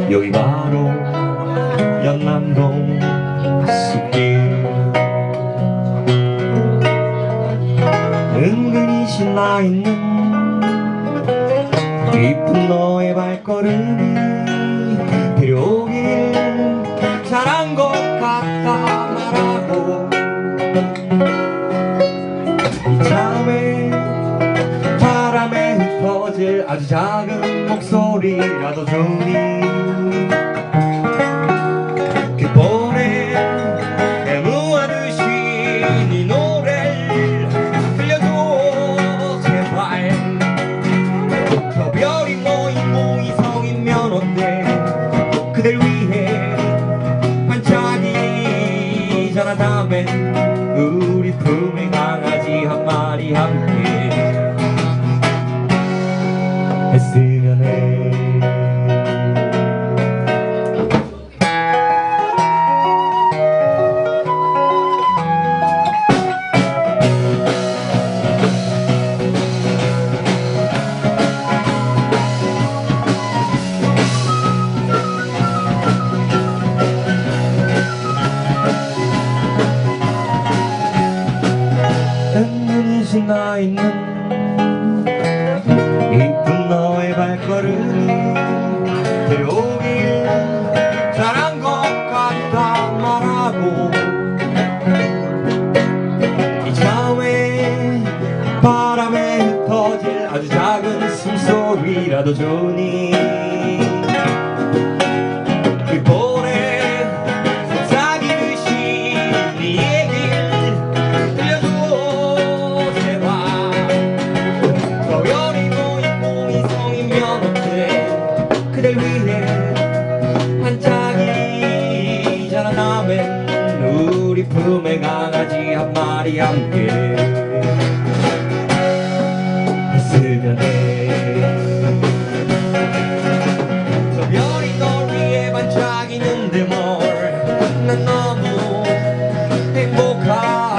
여기 바로 연남동 숲길. 은근히 신나있는 깊은 너의 발걸음이 데려오길 잘한 것 같다 말하고, 이참에 바람에 흩어질 아주 작은 목소리라도 주니 귓볼에 애무하듯이 네 노래를 들려줘 제발. 저 별이 모인 모이성이면 어때, 그댈 위해 반짝이잖아. 우리 품에 강아지 한 마리 함께 했으면 해. 신나있는 이쁜 너의 발걸음이 데려오길 잘한 것 같다 말하고, 이참에 바람에 흩어질 아주 작은 숨소리라도 주니 귓볼에 속삭이듯이 네 그댈 위해 반짝이잖아. 우리 품에 강아지 한 마리 함께 했으면 해. 저 별이 널 위해 반짝이는데 뭘, 난 너무 행복하잖아.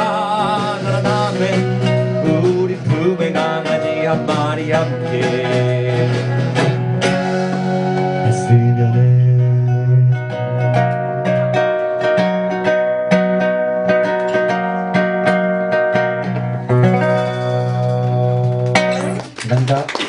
우리 품에 강아지 한 마리 함께 했으면 해. 감사합니다.